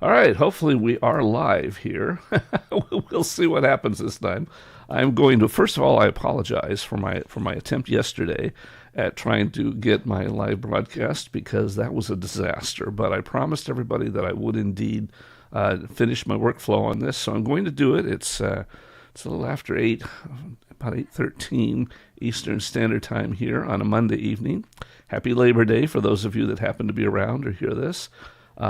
All right, hopefully we are live here. We'll see what happens this time. I'm going to first of all I apologize for my attempt yesterday at trying to get my live broadcast because that was a disaster. But I promised everybody that I would indeed finish my workflow on this, so I'm going to do it. It's a little after 8, about 8:13 Eastern Standard Time here on a Monday evening. Happy Labor Day for those of you that happen to be around or hear this.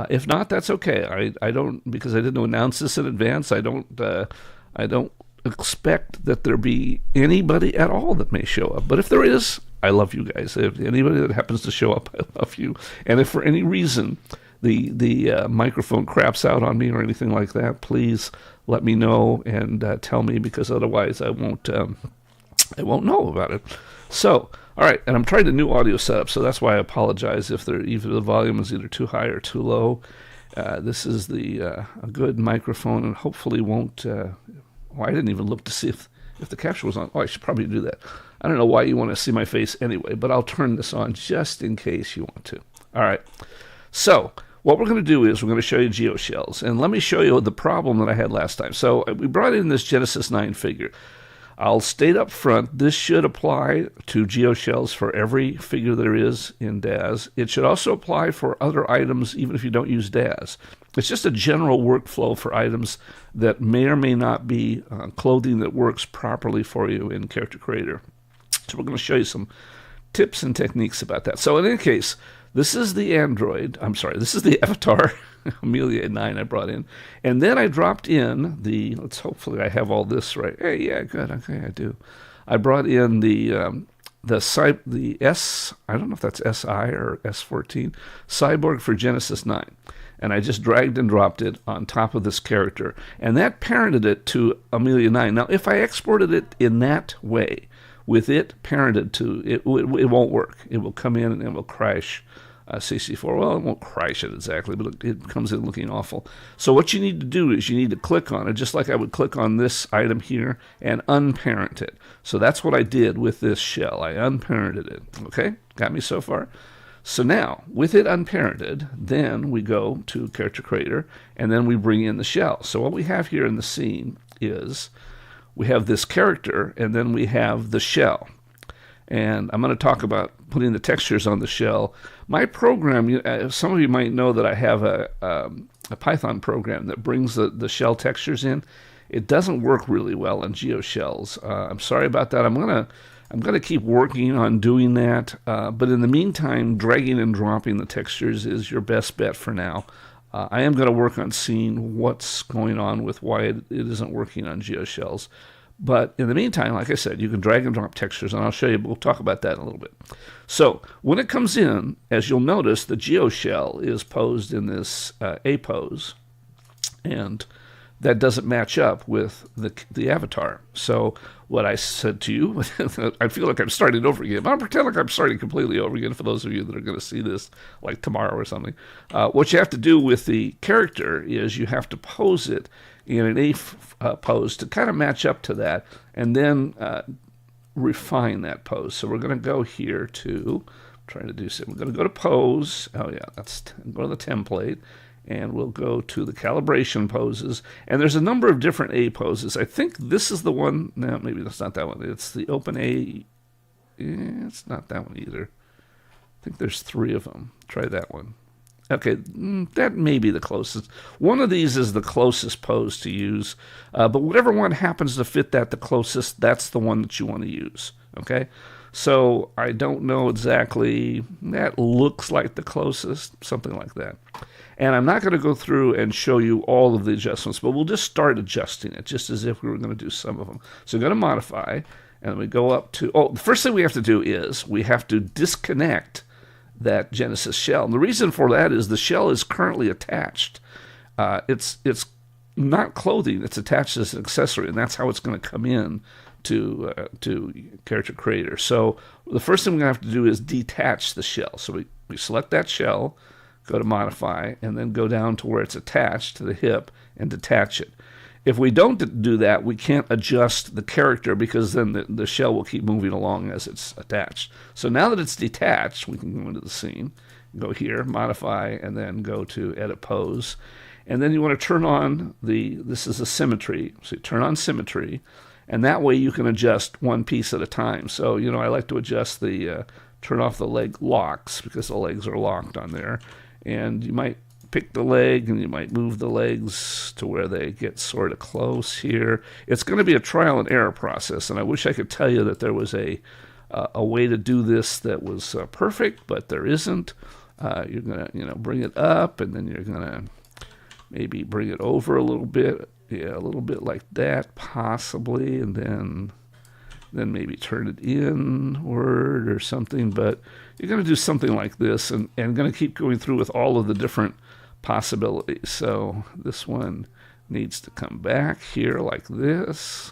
If not, that's okay. I don't, because I didn't announce this in advance. I don't expect that there be anybody at all that may show up. But if there is, I love you guys. If anybody that happens to show up, I love you. And if for any reason the microphone craps out on me or anything like that, please let me know and tell me, because otherwise I won't know about it. So, all right, and I'm trying a new audio setup, so that's why I apologize if either the volume is either too high or too low. This is a good microphone, and hopefully won't. I didn't even look to see if the capture was on. Oh, I should probably do that. I don't know why you want to see my face anyway, but I'll turn this on just in case you want to. All right. So what we're going to do is we're going to show you geoshells, and let me show you the problem that I had last time. So we brought in this Genesis 9 figure. I'll state up front, this should apply to geoshells for every figure there is in DAZ. It should also apply for other items, even if you don't use DAZ. It's just a general workflow for items that may or may not be clothing that works properly for you in Character Creator. So we're going to show you some tips and techniques about that. So in any case, this is the this is the Avatar Amelia 9 I brought in. And then I dropped in hopefully I have all this right. Hey, yeah, good. Okay, I do. I brought in the S, I don't know if that's SI or S14, Cyborg for Genesis 9. And I just dragged and dropped it on top of this character. And that parented it to Amelia 9. Now, if I exported it in that way, with it parented to, it won't work. It will come in and it will crash CC4. Well, it won't crash it exactly, but it comes in looking awful. So what you need to do is you need to click on it, just like I would click on this item here, and unparent it. So that's what I did with this shell. I unparented it. Okay? Got me so far? So now, with it unparented, then we go to Character Creator, and then we bring in the shell. So what we have here in the scene is we have this character, and then we have the shell. And I'm going to talk about putting the textures on the shell. My program, some of you might know that I have a Python program that brings the shell textures in. It doesn't work really well in Geoshells. I'm sorry about that. I'm gonna keep working on doing that. But in the meantime, dragging and dropping the textures is your best bet for now. I am going to work on seeing what's going on with why it isn't working on Geoshells. But in the meantime, like I said, you can drag and drop textures, and I'll show you. We'll talk about that in a little bit. So when it comes in, as you'll notice, the geoshell is posed in this A pose, and that doesn't match up with the avatar. So what I said to you, I feel like I'm starting over again, but I'll pretend like I'm starting completely over again for those of you that are going to see this like tomorrow or something. What you have to do with the character is you have to pose it in an A pose to kind of match up to that, and then refine that pose. So we're going to go here to, trying to do something. We're going to go to pose. Oh yeah, go to the template. And we'll go to the calibration poses. And there's a number of different A poses. I think this is the one. No, maybe that's not that one. It's the open A. It's not that one either. I think there's 3 of them. Try that one. Okay, that may be the closest. One of these is the closest pose to use. But whatever one happens to fit that the closest, that's the one that you want to use. Okay? So I don't know exactly. That looks like the closest. Something like that. And I'm not going to go through and show you all of the adjustments, but we'll just start adjusting it, just as if we were going to do some of them. So we're going to modify, and we go up to, the first thing we have to do is we have to disconnect that Genesis shell. And the reason for that is the shell is currently attached. It's not clothing, it's attached as an accessory, and that's how it's going to come in to Character Creator. So the first thing we're going to have to do is detach the shell. So we select that shell, go to modify, and then go down to where it's attached to the hip and detach it. If we don't do that, we can't adjust the character because then the shell will keep moving along as it's attached. So now that it's detached, we can go into the scene, go here, modify, and then go to edit pose. And then you want to turn on this is a symmetry. So you turn on symmetry, and that way you can adjust one piece at a time. So, I like to adjust turn off the leg locks because the legs are locked on there. And you might pick the leg and you might move the legs to where they get sort of close here. It's going to be a trial and error process, and I wish I could tell you that there was a way to do this that was perfect, but there isn't. You're going to, bring it up, and then you're going to maybe bring it over a little bit. Yeah, a little bit like that, possibly, and then maybe turn it inward or something. But you're going to do something like this, and going to keep going through with all of the different possibilities. So this one needs to come back here like this,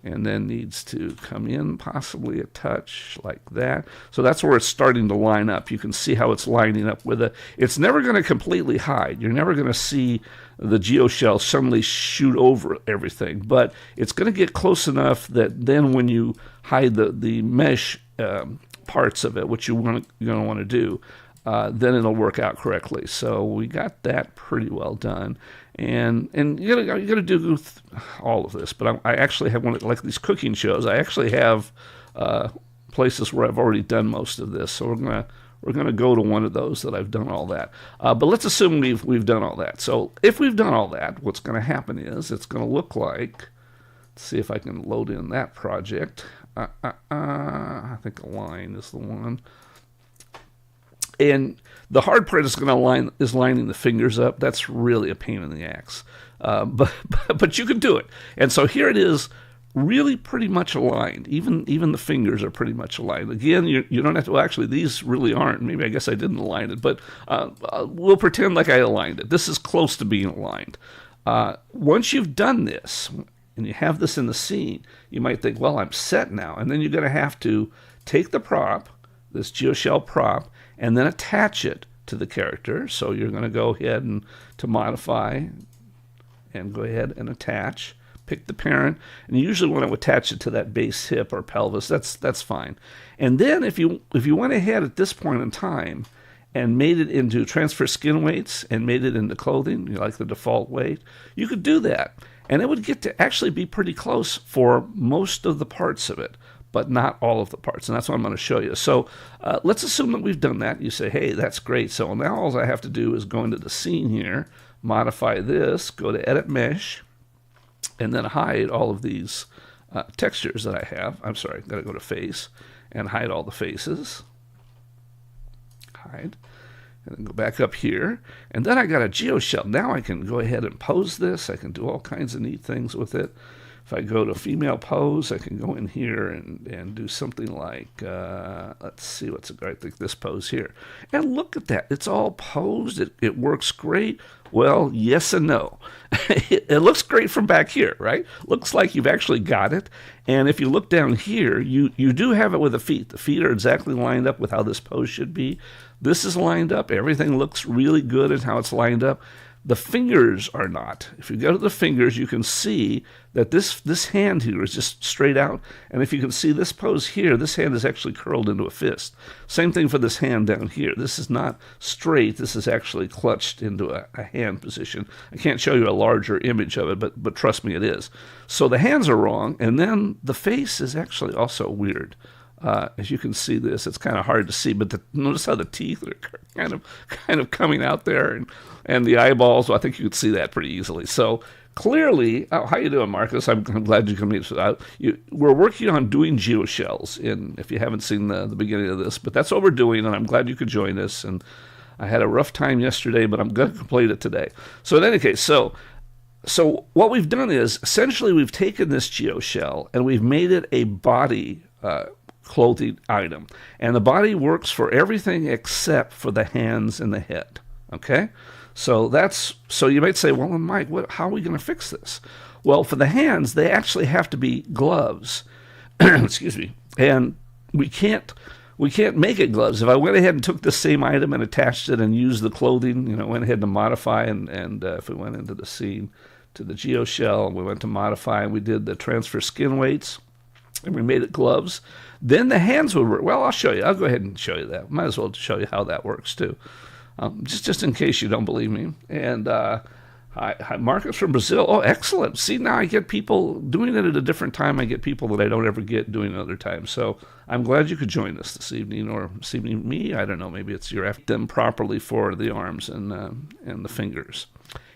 and then needs to come in possibly a touch like that. So that's where it's starting to line up. You can see how it's lining up with it. It's never going to completely hide. You're never going to see the geoshell suddenly shoot over everything, but it's going to get close enough that then when you hide the mesh parts of it, which you're going to want to do, then it'll work out correctly. So we got that pretty well done. And you gotta do all of this, but I actually have one like these cooking shows. I actually have places where I've already done most of this, so we're gonna go to one of those that I've done all that. But let's assume we've done all that. So if we've done all that, what's going to happen is it's going to look like. Let's see if I can load in that project. I think Align is the one. And the hard part is lining the fingers up. That's really a pain in the axe, but you can do it. And so here it is, really pretty much aligned. Even the fingers are pretty much aligned. Again, you don't have to. Well, actually, these really aren't. Maybe I guess I didn't align it, but we'll pretend like I aligned it. This is close to being aligned. Once you've done this and you have this in the scene, you might think, well, I'm set now, and then you're going to have to take the prop, this geoshell prop, and then attach it to the character. So you're going to go ahead and to modify and go ahead and attach. Pick the parent, and you usually want to attach it to that base hip or pelvis. That's fine. And then if you went ahead at this point in time and made it into transfer skin weights and made it into clothing, like the default weight, you could do that. And it would get to actually be pretty close for most of the parts of it, but not all of the parts, and that's what I'm going to show you. So let's assume that we've done that. You say, hey, that's great. So now all I have to do is go into the scene here, modify this, go to Edit Mesh, and then hide all of these textures that I have. I'm sorry, got to go to Face and hide all the faces. Hide. And then go back up here. And then I got a geoshell. Now I can go ahead and pose this. I can do all kinds of neat things with it. If I go to female pose, I can go in here and do something like, let's see what's I think this pose here. And look at that. It's all posed. It works great. Well, yes and no. It looks great from back here, right? Looks like you've actually got it. And if you look down here, you do have it with the feet. The feet are exactly lined up with how this pose should be. This is lined up. Everything looks really good in how it's lined up. The fingers are not. If you go to the fingers, you can see that this hand here is just straight out. And if you can see this pose here, this hand is actually curled into a fist. Same thing for this hand down here. This is not straight. This is actually clutched into a hand position. I can't show you a larger image of it, but trust me, it is. So the hands are wrong, and then the face is actually also weird. As you can see this, it's kind of hard to see, but notice how the teeth are kind of coming out there, and the eyeballs. Well, I think you could see that pretty easily. So clearly, how you doing, Marcus? I'm glad you can meet us. We're working on doing geoshells. If you haven't seen the beginning of this, but that's what we're doing, and I'm glad you could join us. And I had a rough time yesterday, but I'm going to complete it today. So in any case, so what we've done is essentially we've taken this geoshell and we've made it a body clothing item, and the body works for everything except for the hands and the head. Okay, so you might say, well, Mike, how are we going to fix this? Well, for the hands, they actually have to be gloves. Excuse me, and we can't make it gloves. If I went ahead and took the same item and attached it and used the clothing, went ahead to modify, and if we went into the scene to the geoshell and we went to modify and we did the transfer skin weights and we made it gloves, then the hands would work. Well, I'll show you. I'll go ahead and show you that. Might as well show you how that works too, just in case you don't believe me. And Hi, Marcus from Brazil. Oh, excellent. See, now I get people doing it at a different time. I get people that I don't ever get doing it other times. So I'm glad you could join us this evening, or this evening me. I don't know. Maybe it's your them properly for the arms and the fingers.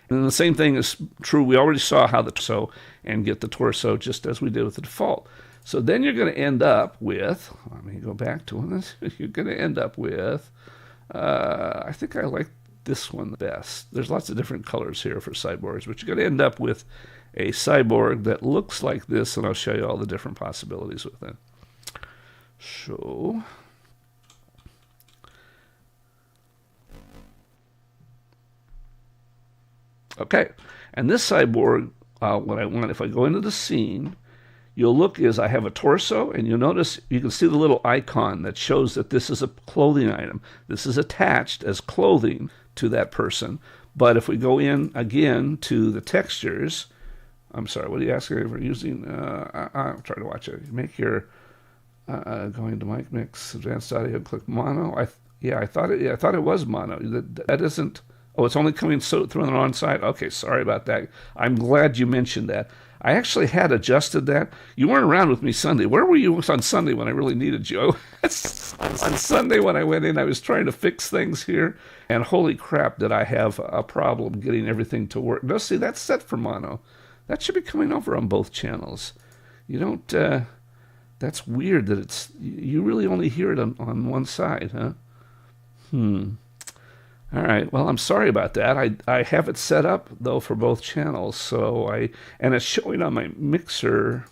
And then the same thing is true. We already saw how the torso and get the torso just as we did with the default. So then you're going to end up with, let me go back to this. You're going to end up with, I think I like this one the best. There's lots of different colors here for cyborgs, but you're going to end up with a cyborg that looks like this, and I'll show you all the different possibilities with it. So, okay, and this cyborg, if I go into the scene, you'll look is I have a torso, and you'll notice you can see the little icon that shows that this is a clothing item. This is attached as clothing to that person. But if we go in again to the textures, I'm sorry, what are you asking if we're using? I'm trying to watch it. Make your going to mic mix, advanced audio, click mono. I thought it was mono. That isn't. Oh, it's only coming through on the wrong side? Okay, sorry about that. I'm glad you mentioned that. I actually had adjusted that. You weren't around with me Sunday. Where were you on Sunday when I really needed you? On Sunday when I went in, I was trying to fix things here, and holy crap, did I have a problem getting everything to work. No, see, that's set for mono. That should be coming over on both channels. You don't, that's weird that you really only hear it on one side, huh? All right, well, I'm sorry about that. I have it set up, though, for both channels, and it's showing on my mixer.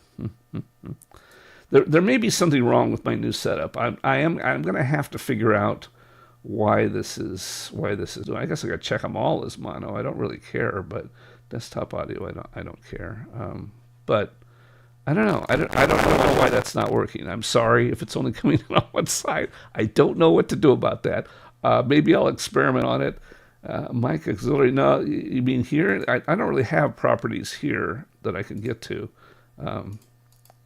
There may be something wrong with my new setup. I'm going to have to figure out why this is doing. I guess I got to check them all as mono. I don't really care, but desktop audio, I don't care. But I don't know. I don't know why that's not working. I'm sorry if it's only coming in on one side. I don't know what to do about that. Maybe I'll experiment on it. Mic auxiliary. No, you mean here? I don't really have properties here that I can get to.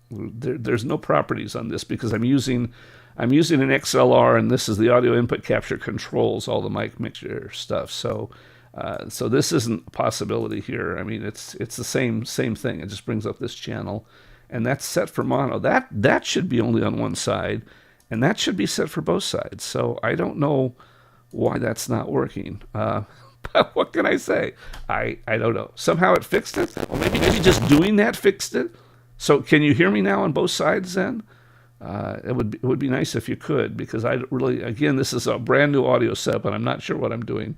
There's no properties on this because I'm using an XLR, and this is the audio input capture controls all the mic mixture stuff. So this isn't a possibility here. I mean, it's the same thing. It just brings up this channel, and that's set for mono. That should be only on one side, and that should be set for both sides. So I don't know why that's not working. But what can I say? I don't know. Somehow it fixed it. Or maybe just doing that fixed it. So can you hear me now on both sides then? It would be nice if you could, because again, this is a brand new audio setup, and I'm not sure what I'm doing.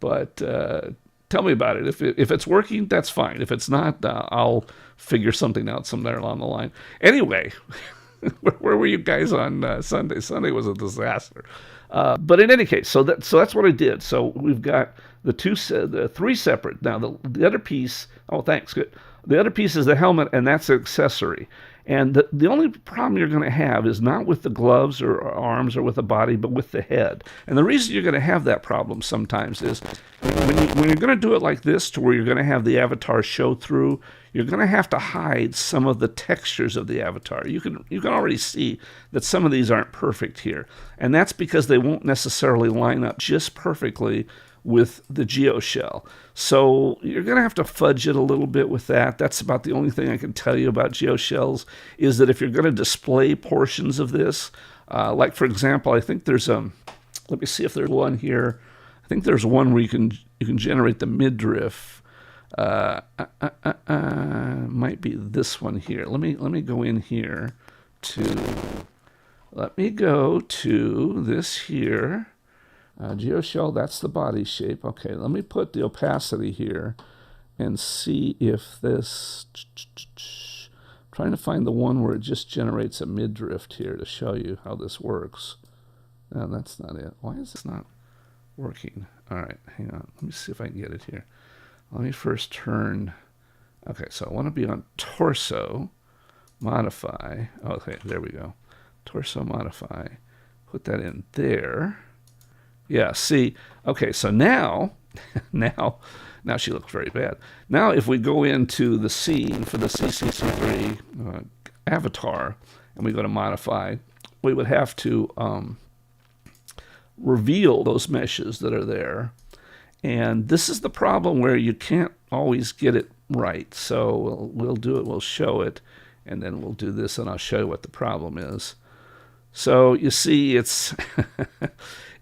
But tell me about it. If it's working, that's fine. If it's not, I'll figure something out somewhere along the line. Anyway, where were you guys on Sunday? Sunday was a disaster. But in any case, so that's what I did. So we've got the three separate. Now the other piece. Oh, thanks. Good. The other piece is the helmet, and that's an accessory. And the only problem you're going to have is not with the gloves or arms or with the body, but with the head. And the reason you're going to have that problem sometimes is when you're going to do it like this, to where you're going to have the avatar show through, you're going to have to hide some of the textures of the avatar. You can already see that some of these aren't perfect here. And that's because they won't necessarily line up just perfectly with the geoshell. So you're going to have to fudge it a little bit with that. That's about the only thing I can tell you about geoshells, is that if you're going to display portions of this, like for example, I think there's let me see if there's one here. I think there's one where you can generate the midriff. Might be this one here. Let me go in here let me go to this here. Geoshell, that's the body shape. Okay, let me put the opacity here and see if this... trying to find the one where it just generates a midriff here to show you how this works. No, that's not it. Why is this not working? All right, hang on. Let me see if I can get it here. Let me first turn... Okay, so I want to be on torso, modify. Okay, there we go. Torso, modify. Put that in there. Yeah, see, okay, so now she looks very bad. Now if we go into the scene for the CCC3 avatar, and we go to modify, we would have to reveal those meshes that are there. And this is the problem where you can't always get it right. So we'll do it, we'll show it, and then we'll do this, and I'll show you what the problem is. So you see, it's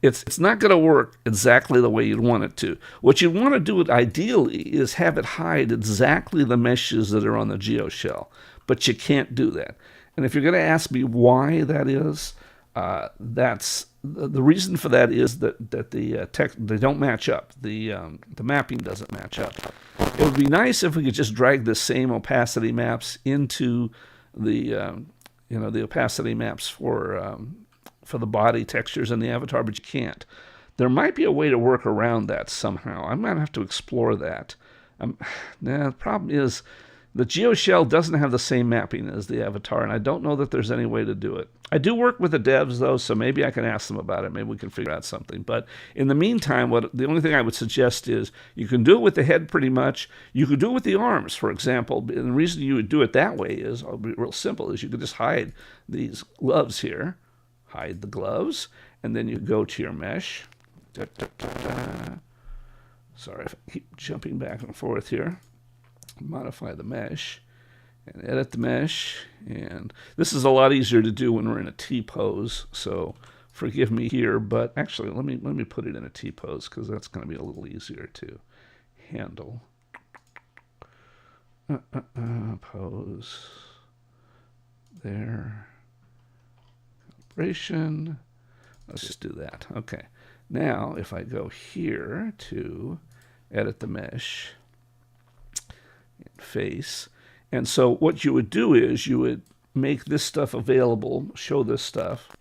it's not going to work exactly the way you'd want it to. What you want to do it ideally is have it hide exactly the meshes that are on the geoshell, but you can't do that. And if you're going to ask me why that is, that's the reason for that is that the text, they don't match up. The mapping doesn't match up. It would be nice if we could just drag the same opacity maps into the the opacity maps for the body textures and the avatar, but you can't. There might be a way to work around that somehow. I might have to explore that. The problem is the geoshell doesn't have the same mapping as the avatar, and I don't know that there's any way to do it. I do work with the devs, though, so maybe I can ask them about it. Maybe we can figure out something. But in the meantime, the only thing I would suggest is you can do it with the head pretty much. You could do it with the arms, for example. And the reason you would do it that way is real simple, is you could just hide these gloves here. Hide the gloves, and then you go to your mesh. Sorry if I keep jumping back and forth here. Modify the mesh and edit the mesh, and this is a lot easier to do when we're in a T pose, so forgive me here, but actually let me put it in a T pose because that's going to be a little easier to handle. Pose there, calibration. Let's just do that. Okay, now if I go here to edit the mesh, face. And so what you would do is you would make this stuff available, show this stuff,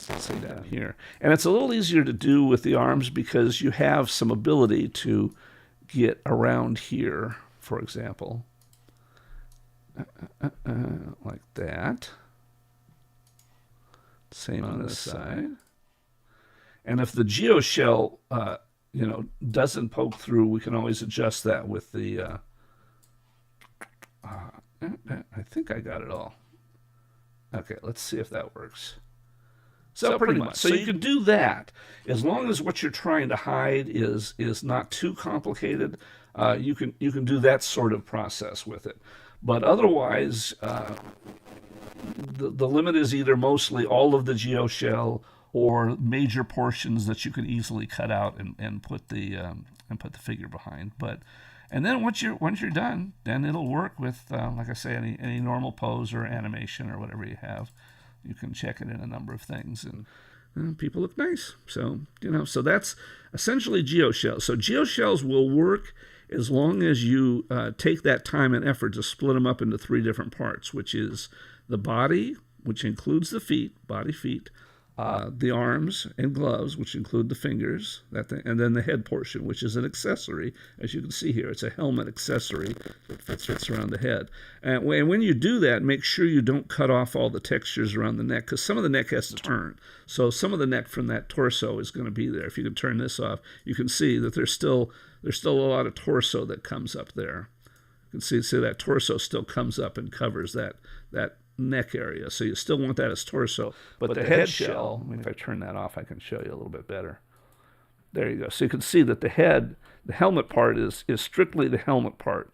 let's say down here. And it's a little easier to do with the arms because you have some ability to get around here, for example. Like that. Same on this side. And if the geoshell doesn't poke through, we can always adjust that with the I think I got it all. Okay, let's see if that works. So pretty much. So you can do that as long as what you're trying to hide is not too complicated. You can do that sort of process with it. But otherwise, the limit is either mostly all of the geoshell or major portions that you can easily cut out and put the figure behind. And then once you're done, then it'll work with, like I say, any normal pose or animation or whatever you have. You can check it in a number of things, and people look nice. So so that's essentially geoshells. So geoshells will work as long as you take that time and effort to split them up into 3 different parts, which is the body, which includes the feet, body, feet. The arms and gloves, which include the fingers, and then the head portion, which is an accessory. As you can see here, it's a helmet accessory that fits around the head. And when you do that, make sure you don't cut off all the textures around the neck, because some of the neck has to turn. So some of the neck from that torso is going to be there. If you can turn this off, you can see that there's still a lot of torso that comes up there. You can see that torso still comes up and covers that neck area, so you still want that as torso, but the head shell, if I turn that off, I can show you a little bit better. There you go. So you can see that the helmet part is strictly the helmet part,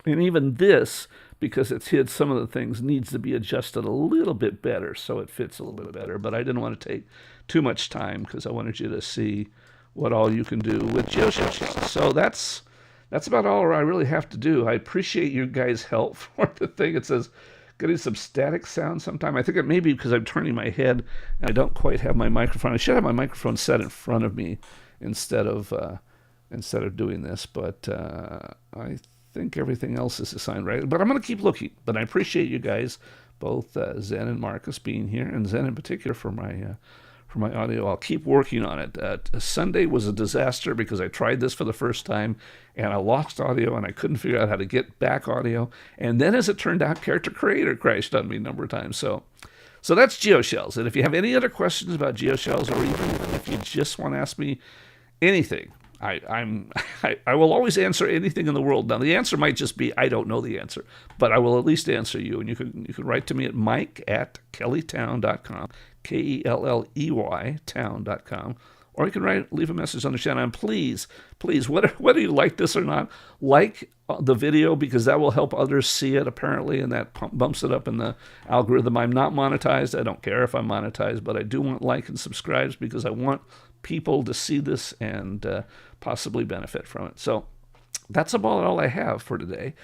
and even this, because it's hid some of the things, needs to be adjusted a little bit better so it fits a little bit better. But I didn't want to take too much time because I wanted you to see what all you can do with geoshells. So that's about all I really have to do. I appreciate you guys' help for the thing. It says getting some static sound sometime. I think it may be because I'm turning my head and I don't quite have my microphone. I should have my microphone set in front of me instead of doing this, but I think everything else is assigned right. But I'm going to keep looking. But I appreciate you guys, both Zen and Marcus, being here, and Zen in particular for my audio. I'll keep working on it. Sunday was a disaster because I tried this for the first time and I lost audio and I couldn't figure out how to get back audio. And then, as it turned out, Character Creator crashed on me a number of times. So that's Geoshells. And if you have any other questions about Geoshells, or even if you just want to ask me anything, I will always answer anything in the world. Now, the answer might just be I don't know the answer, but I will at least answer you. And you can write to me at mike@kelleytown.com, KELLEY town.com, or you can leave a message on the channel. And please, whether you like this or not, like the video, because that will help others see it, apparently, and that bumps it up in the algorithm. I'm not monetized. I don't care if I'm monetized, but I do want like and subscribes because I want people to see this and possibly benefit from it. So that's about all I have for today.